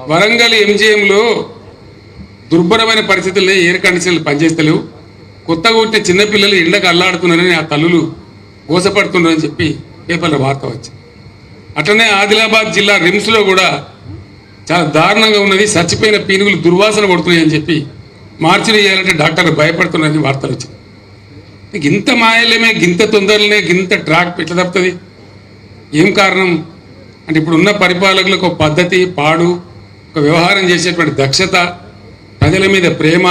వరంగల్ ఎంజీఎంలో దుర్భరమైన పరిస్థితుల్లో ఎయిర్ కండిషన్లు పనిచేస్తలేవు. కొత్తగా పుట్టిన చిన్నపిల్లలు ఎండకు అల్లాడుతున్నారని ఆ తల్లులు గోసపడుతున్నారని చెప్పి పేపర్లో వార్త వచ్చింది. అట్లనే ఆదిలాబాద్ జిల్లా రిమ్స్లో కూడా చాలా దారుణంగా ఉన్నది. చచ్చిపోయిన పీనుగులు దుర్వాసన పడుతున్నాయని చెప్పి మార్చిలు చేయాలంటే డాక్టర్లు భయపడుతున్నారని వార్తలు వచ్చింది. గింత మాయలేమే, గింత తొందరలనే, గింత ట్రాక్ ఎట్లా తప్పుతుంది? ఏం కారణం అంటే ఇప్పుడు ఉన్న పరిపాలకులకు ఒక పద్ధతి, పాడు, ఒక వ్యవహారం చేసేటువంటి దక్షత, ప్రజల మీద ప్రేమ,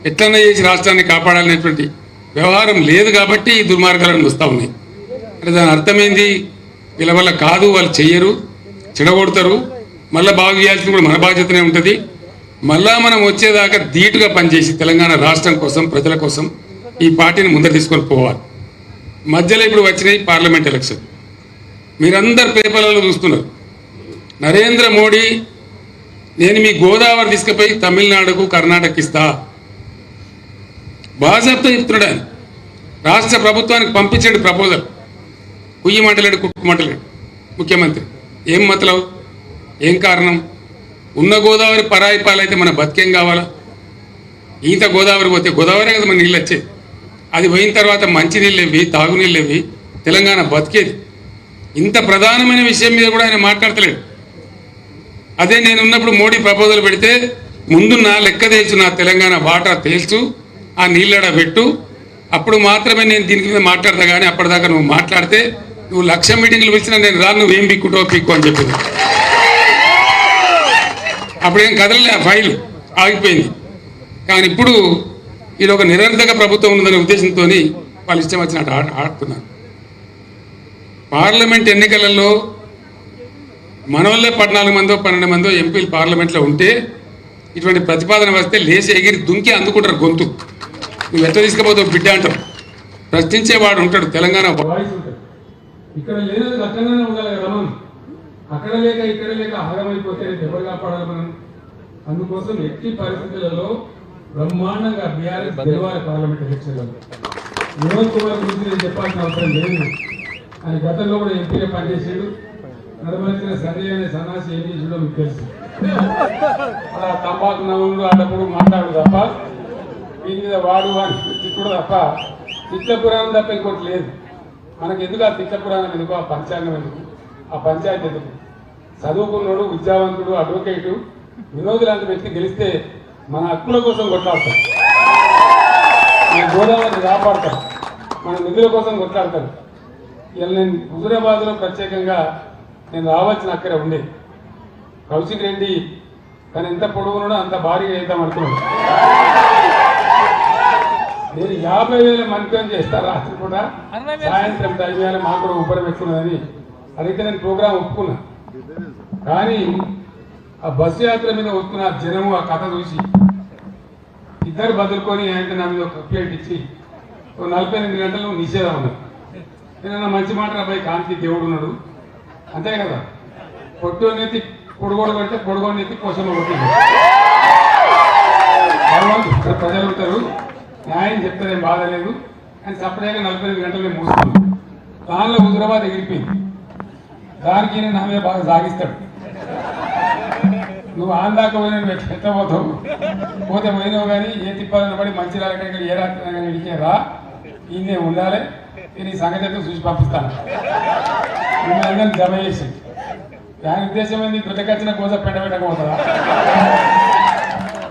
ఎట్లన్నా చేసి రాష్ట్రాన్ని కాపాడాలనేటువంటి వ్యవహారం లేదు కాబట్టి ఈ దుర్మార్గాలను వస్తూ ఉన్నాయి. అంటే దాని అర్థమైంది, వీళ్ళ వల్ల కాదు, వాళ్ళు చెయ్యరు, చెడగొడతారు, మళ్ళీ బాగు చేయాల్సింది కూడా మన బాధ్యతనే ఉంటుంది. మళ్ళా మనం వచ్చేదాకా ధీటుగా పనిచేసి తెలంగాణ రాష్ట్రం కోసం, ప్రజల కోసం ఈ పార్టీని ముందర తీసుకొని పోవాలి. మధ్యలో ఇప్పుడు వచ్చినాయి పార్లమెంట్ ఎలక్షన్. మీరందరు పేపర్లలో చూస్తున్నారు. నరేంద్ర మోడీ నేను మీ గోదావరి తీసుకుపోయి తమిళనాడుకు, కర్ణాటకకి ఇస్తా బాజాబ్తో చెప్తున్నాడు. ఆయన రాష్ట్ర ప్రభుత్వానికి పంపించాడు ప్రపోజల్. కుయ్యమంటలేడు, కుట్టుమంటలేడు ముఖ్యమంత్రి. ఏం మతలవు, ఏం కారణం? ఉన్న గోదావరి పరాయి పాలైతే మన బతికేం కావాలా? ఈత గోదావరి పోతే గోదావరి కదా మన నీళ్ళు వచ్చేది. అది పోయిన తర్వాత మంచి నీళ్ళు ఇవ్వి, తాగునీళ్ళు ఇవ్వి, తెలంగాణ బతికేది. ఇంత ప్రధానమైన విషయం మీద కూడా ఆయన మాట్లాడతలేడు. అదే నేను ఉన్నప్పుడు మోడీ ప్రపోజల్ పెడితే ముందు నా లెక్క తేల్చు, నా తెలంగాణ వాటర్ తేల్చు, ఆ నీళ్ళడ పెట్టు, అప్పుడు మాత్రమే నేను దీని మీద మాట్లాడతా. కానీ అప్పటిదాకా నువ్వు మాట్లాడితే నువ్వు 1,00,000 మీటింగ్లు పిలిచినా నేను రాను, నువ్వేం పిక్కుంటావు పిక్కు అని చెప్పింది. అప్పుడేం కదలలే, ఆ ఫైలు ఆగిపోయింది. కానీ ఇప్పుడు ఇది ఒక నిరర్ధక ప్రభుత్వం ఉందనే ఉద్దేశంతో వాళ్ళు ఇష్టం వచ్చినట్టు ఆడుతున్నారు. పార్లమెంట్ ఎన్నికలలో మన వల్లే 14 మందో 12 మందో ఎంపీలు పార్లమెంట్లో ఉంటే ఇటువంటి ప్రతిపాదన వస్తే లేచి ఎగిరి దుంకి అందుకుంటారు గొంతు. నువ్వు ఎట్లా తీసుకుపోతావు బిడ్డ అంటారు. ప్రశ్నించేవాడు ఉంటాడు, తెలంగాణ వాయిస్ ఉంటుంది. ఇక్కడ లేనది అక్కడనే ఉండాలి కదా మనం. అక్కడ లేక ఇక్కడ లేక ఆగమైపోతే ఎవరు కాపాడాలి మనం? అందుకోసం ఎట్టి పరిస్థితులలో బ్రహ్మాండంగా బీఆర్ఎస్ గెలవాలి పార్లమెంట్ ఎలక్షన్లలో. వినోద్ కుమార్ గురించి నేను చెప్పాల్సిన అవసరం లేదు. ఆయన గతంలో కూడా ఎంపీగా పనిచేసాడు. నడవలసిన సంజయ్ అనే సన్నాసి ఏం చేసిండో మీకు తెలుసు. అలా తంబాకు నవ్వులు అన్నప్పుడు మాట్లాడు తప్ప, దీని మీద వాడు అని తిప్పుడు తప్ప తిట్ల పురాణం తప్ప ఇంకోటి లేదు. మనకి ఎందుకు ఆ తిట్ల పురాణం ఎందుకు, ఆ పంచాంగం ఎందుకు, ఆ పంచాయతీ ఎందుకు? చదువుకున్నాడు, విద్యావంతుడు, అడ్వకేటు వినోద్ లాంటి వ్యక్తి గెలిస్తే మన హక్కుల కోసం కొట్లాడతారు, మన గోదావరిని కాపాడతారు, మన నిధుల కోసం కొట్లాడతారు. ఇలా నేను హుజూరాబాద్లో ప్రత్యేకంగా నేను రావాల్సిన అక్కడ ఉండే కౌశిక్ రెడ్డి కానీ ఎంత పొడుగున్నాడో అంత భారీగా వేద్దాం అనుకున్నాడు. నేను 50,000 మందితో చేస్తా రాత్రి కూడా, సాయంత్రం 10,000 మాకు కూడా ఉపరం ఎక్కున్నదని అడిగితే నేను ప్రోగ్రాం ఒప్పుకున్నా. కానీ ఆ బస్సు యాత్ర మీద వస్తున్న జనము ఆ కథ చూసి ఇద్దరు బదులుకొని ఆయన నా మీద ఒక ప్లేట్ ఇచ్చి 48 గంటలు నిషేధం ఉన్నారు. నేను మంచి మాట అబ్బాయి కాంతి దేవుడు ఉన్నాడు అంతే కదా. పొట్టునెత్తి పొడుగోడు కొడితే పొడుగోడు ఎత్తి పోషణ కొట్టింది. భగవంతుడు ప్రజలు ఉంటారు, న్యాయం చెప్తారేం బాధ లేదు అని సపరేట్గా 48 గంటలు మూసుకున్నాను. దానిలో హుజూరాబాద్ ఎగిరిపోయింది. దానికి నా మీద బాగా సాగిస్తాడు. నువ్వు ఆందాక పోయినా నువ్వు ఎట్లా పోతావు, పోతే పోయినావు కానీ ఏ తిప్పాలని పడి మంచి రాలక్కడ ఏ రాత్రి కానీ ఇడికే రా, ఈయనే ఉండాలి, నేను ఈ సంగతి అయితే చూసి పంపిస్తాను. మిమ్మల్ని జమ చేసి దాని ఉద్దేశం ఏంది? కృతకచ్చిన కోసం పెట్టబెట్టకపోతుందా?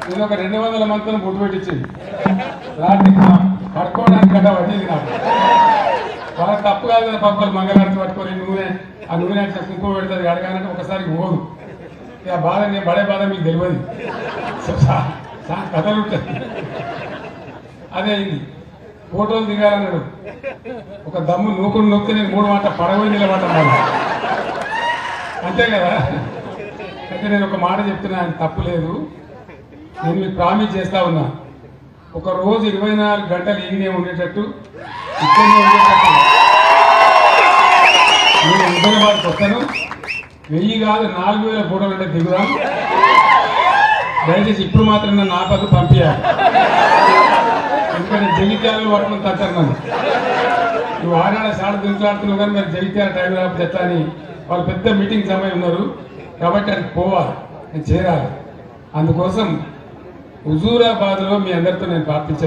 నేను ఒక 200 మందితో బొట్టు పెట్టించింది. రాత్రి పడుకోవడానికి గడ్డ వచ్చింది నాకు. వాళ్ళకి తప్పు కాదు కదా, పక్కలు మంగళారతి పట్టుకొని నూనె ఆ నూనె అంటే కుంకుమ పెడుతుంది అడగాలంటే ఒకసారి పోదు. ఇక బాధ నేను పడే బాధ మీకు తెలియదు, కథలు ఉంటుంది. అదే అయింది. ఫోటోలు దిగాలన్నాడు, ఒక దమ్ము నూకుడు నొక్కితే నేను 3 మాట పడగొని నిలబడ్డాను అంతే కదా. అయితే నేను ఒక మాట చెప్తున్నా, ఆయన తప్పు లేదు. నేను మీకు ప్రామిస్ చేస్తా ఉన్నా, ఒక రోజు 24 గంటలు ఈయనే ఉండేటట్టు, ఇక్కడనే ఉండేటట్టు నేను హుజూరాబాద్కి వస్తాను. 1000 కాదు 4,000 ఫోటోలు అంటే దిగుదాం. దయచేసి ఇప్పుడు మాత్రం నన్ను ఆపదు, పంపించాలి. ఎందుకంటే జగిత్యాలలో పట్టుకుని తట్టారు నన్ను. నువ్వు ఆనాడ సాడు దుంకులాడుతున్నావు కానీ మీరు జగిత్యాల టైం రాకపోతే ఎట్లా అని వాళ్ళు పెద్ద మీటింగ్ సమయం ఉన్నారు కాబట్టి అది పోవాలి. చేరాలి. అందుకోసం హుజూరాబాద్లో మీ అందరితో నేను ప్రార్థించేది